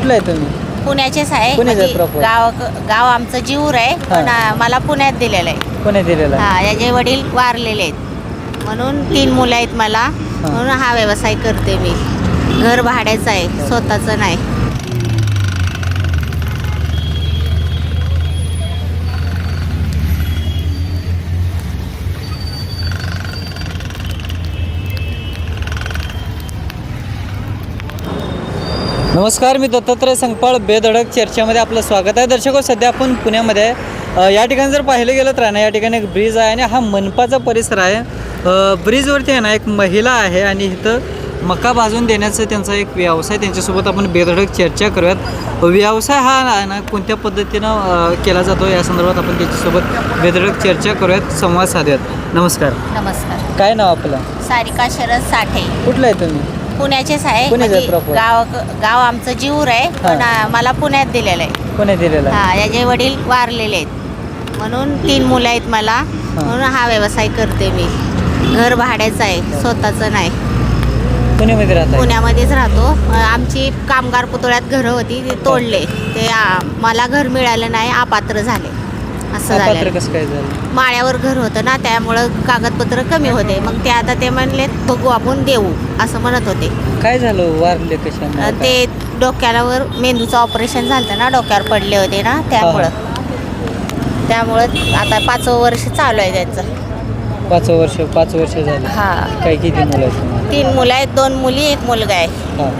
कुठला आहे तुम्ही? पुण्याचेच आहे. पुण्याचं म्हणजे proper. गाव आमचं जीवर आहे, पण मला पुण्यात दिलेलं आहे. पुण्यात दिलेला आहे. हा, याचे वडील वारलेले आहेत म्हणून 3 मुलं आहेत मला, म्हणून हा व्यवसाय करते मी. घर भाड्याचं आहे, स्वतःचं नाही. नमस्कार, मी दत्तात्रय संकपाळ. बेधडक चर्चेमध्ये आपलं स्वागत आहे. दर्शको, सध्या आपण पुण्यामध्ये आहे. या ठिकाणी जर पाहिलं गेलं तर ना, या ठिकाणी एक ब्रिज आहे आणि हा मनपाचा परिसर आहे. ब्रिजवरती आहे ना एक महिला आहे आणि इथं मका भाजून देण्याचा त्यांचा एक व्यवसाय. त्यांच्यासोबत आपण बेधडक चर्चा करूयात. व्यवसाय हा आहे ना कोणत्या पद्धतीनं केला जातो या संदर्भात आपण त्यांच्यासोबत बेधडक चर्चा करूयात, संवाद साधूयात. नमस्कार. नमस्कार. काय नाव आपलं? सारिका शरद साठे. कुठलं आहे तुम्ही? पुण्याचेच आहे. पुण्याचं म्हणजे proper. गाव आमचं जीवर आहे, पण मला पुण्यात दिलेलं आहे. पुण्यात दिलेला आहे. हा, याचे वडील वारलेले आहेत म्हणून 3 मुलं आहेत मला, म्हणून हा व्यवसाय करते मी. घर भाड्याचं आहे, स्वतःचं नाही. पुण्यामध्ये राहता? पुण्यामध्येच राहतो. आमची कामगार पुतळ्यात घरं होती, ती तोडले. ते मला घर मिळालं नाही, अपात्र झाले. असं झालं. कसं काय झालं? माळ्यावर घर होतं ना, त्यामुळं कागदपत्र कमी होते. मग ते आता ते म्हणले बघू आपण देऊ असं म्हणत होते. काय झालं? वारले कशाने? ते डोक्यावर मेंदूचं ऑपरेशन झालं ना, डोक्यावर पडले होते ना, त्यामुळं आता 5वं वर्ष चालू आहे त्यांचं. 5 वर्ष झाले. हा. काय किती मुलं आहेत तुम्हाला? 3 मुलं आहेत, 2 मुली, 1 मुलगा आहे. हा.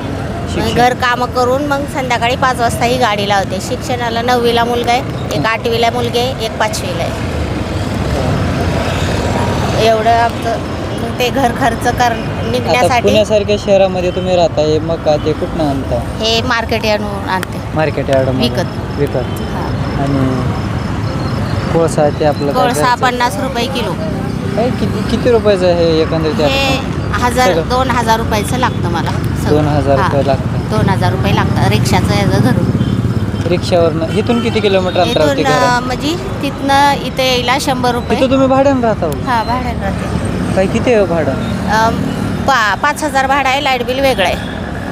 मग घर कामं करून मग संध्याकाळी 5 वाजता ही गाडी लावते. शिक्षणाला 9वीला मुलगा आहे, एक 8वीला मुलगी आहे, एक 5वीला आहे. एवढं आमचं मग ते घर खर्च आता निघण्यासाठी पुण्यासारख्या शहरामध्ये तुम्ही राहताय, मग का ते कुठनं आणता? हे मार्केट यार्डवरून आणते. मार्केट यार्ड विकत. हा. आणि कोळसा ते आपलं काय कोळसा घरचं? 50 रुपये किलो. काय किती रुपयाचं आहे एकंदरीत? हे 2,000 रुपयाचं लागतं मला. 2,000 रुपये लागतं. 2,000 रुपये लागतं रिक्षाचं याचं धरून. रिक्षावरनं इथून किती किलोमीटर अंतरावरती इथून घर? म्हणजे तिथनं इथे यायला 100 रुपये. तिथं तुम्ही भाड्यानं राहता? हा, भाड्यानं राहते. काय किती आहे भाडं? 5,000 भाडं आहे. लाईट बिल वेगळं आहे.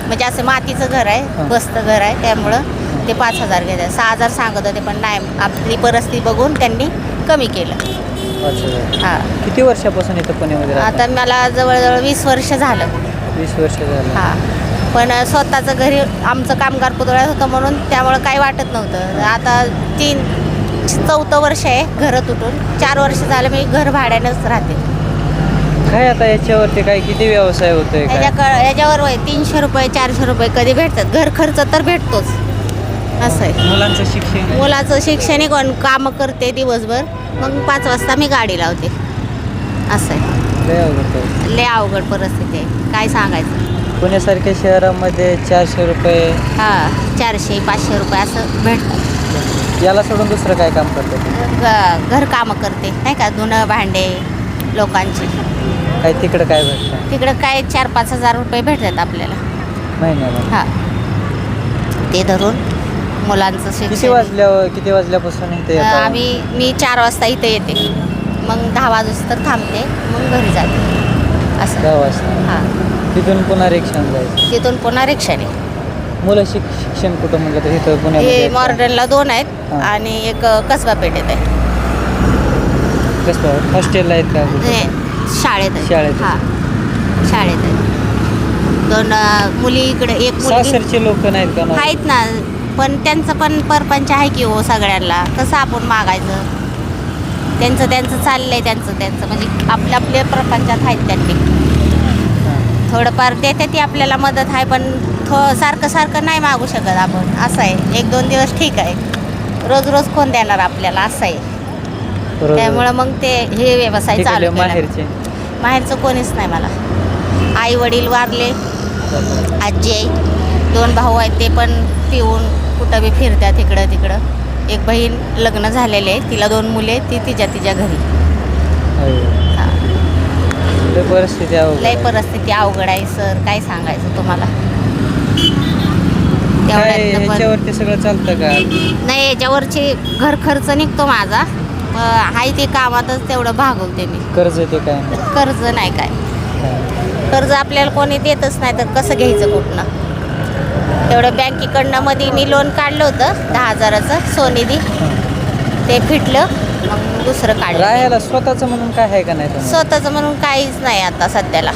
म्हणजे असं मातीचं घर आहे, बसतं घर आहे, त्यामुळं ते 5,000 घेतात. 6,000 सांगत होते, पण नाही, आपली परिस्थिती बघून त्यांनी कमी केलं. 5,000. हां. किती वर्षापासून इथं पुण्यामध्ये राहता? आता मला जवळजवळ 20 वर्ष झालं. 20 वर्ष झालं. हां. पण स्वतःचं घरी आमचं कामगार पुतळ्यात होतं म्हणून त्यामुळं काही वाटत नव्हतं. आता 4थं वर्ष आहे घरं तुटून. 4 वर्ष झालं मी घर भाड्यानंच राहते. काय आता याच्यावरती काय किती व्यवसाय होतोय? याच्यावर 300 रुपये 400 रुपये कधी भेटतात. घर खर्च तर भेटतोच. असं आहे. मुलांचं शिक्षण? मुलाचं शैक्षणिक कामं करते दिवसभर, मग 5 वाजता मी गाडी लावते. असं आहे. लय अवघड परिस्थिती आहे, काय सांगायचं. पुण्यासारख्या शहरामध्ये 400 रुपये, हां, 400-500 रुपये असं भेटतं. याला सोडून दुसरं काय काम करतात? घर कामं करते, नाही का, धुणं भांडे लोकांची. काय तिकडं काय भेटतं? तिकडं काय 4-5 हजार रुपये भेटतात आपल्याला महिन्याला? हां. ते धरून मुलांचं शिक्षण. किती वाजल्यापासून इथे येता? मी 4 वाजता इथे येते, मग 10 वाजता थांबते, मग घरी जाते. असं 10 वाजता? हां. तिथून पुन्हा रिक्षाने जायचं? तिथून पुन्हा रिक्षाने. मुलं शिक्षण कुठं म्हणलं तर इथं हे पुण्यामध्ये? मॉर्डनला 2 आहेत आणि एक कसबा पेठेत आहे. कसं हॉस्टेलला आहेत का? शाळेत आहे. शाळेत? हां, शाळेत आहे. 2 मुली इकडे, एक मुलगी. सासरचे लोक नाहीत का? आहेत ना, पण त्यांचं पण परपंच आहे की हो सगळ्यांना. कसं आपण मागायचं? त्यांचं चाललंय, त्यांचं म्हणजे आपल्या प्रपंचात आहेत त्यांनी. थोडंफार देते ती आपल्याला मदत आहे, पण सारखं नाही मागू शकत आपण. असं आहे. 1-2 दिवस ठीक आहे, रोज कोण देणार आपल्याला, असं आहे. त्यामुळं मग ते हे व्यवसाय चालू केला. माहेरचं कोणीच नाही मला. आई वडील वारले, आजी आहे, 2 भाऊ आहेत, ते पण पिऊन कुठं बी फिरतात इकडं तिकडं. एक बहीण लग्न झालेले आहे, तिला 2 मुले, ती तिच्या घरी. हां. लय परिस्थिती अवघड आहे सर, काय सांगायचं तुम्हाला. याच्यावरती सगळं चालतं का? नाही, याच्यावरची घर खर्च निघतो माझा. आहे ते कामातच तेवढं भागवते मी. कर्ज ते काय? कर्ज नाही काय. कर्ज आपल्याला कोणी देतच नाही, तर कसं घ्यायचं कुठनं? तेवढं बँकेकडनं मध्ये मी लोन काढलं होतं 10,000चं सोनिधी, ते फिटलं, मग दुसरं काढलं. राहायला स्वतःचं म्हणून काय आहे का नाही तुम्हाला? स्वतःचं म्हणून काहीच नाही आता सध्याला.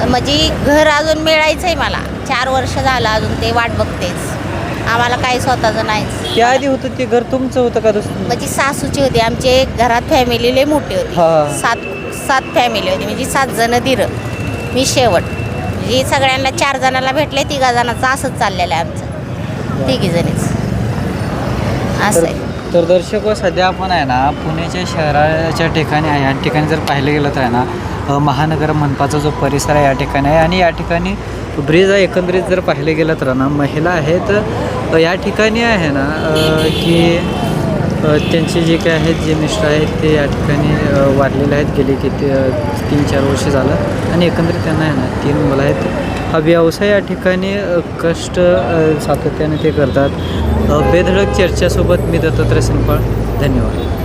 म्हणजे घर अजून मिळायचं आहे मला, 4 वर्ष झालं अजून ते वाट बघतेच. आम्हाला काही स्वतःचं नाहीच. त्या आधी होतं ते घर तुमचं होतं का दुसरं? म्हणजे सासूची होती, आमचे घरात फॅमिली लय मोठी होती. हा. 7 फॅमिली होती, म्हणजे 7 जण धीरं, मी शेवट. म्हणजे सगळ्यांना 4 जणाला भेटले, 3 जणांचं असंच चाललेलं आहे आमचं, 3 जणीच असं आहे. तर दर्शक सध्या आपण आहे ना पुण्याच्या शहराच्या ठिकाणी आहे. या ठिकाणी जर पाहिलं गेलं तर आहे ना महानगर मनपाचा जो परिसर आहे या ठिकाणी आहे, आणि या ठिकाणी ब्रिज आहे. एकंदरीत जर पाहिलं गेलं तर ना महिला आहेत या ठिकाणी आहे ना की त्यांचे जे काय आहेत, जे मिस्टर आहेत ते या ठिकाणी वारलेले आहेत गेले की 3-4 वर्ष झालं, आणि एकंदरीत त्यांना आहे ना 3 मुलं आहेत. हा व्यवसाय या ठिकाणी कष्ट सातत्याने ते करतात. बेधडक चर्चासोबत मी दत्तात्रय संगपाळ. धन्यवाद.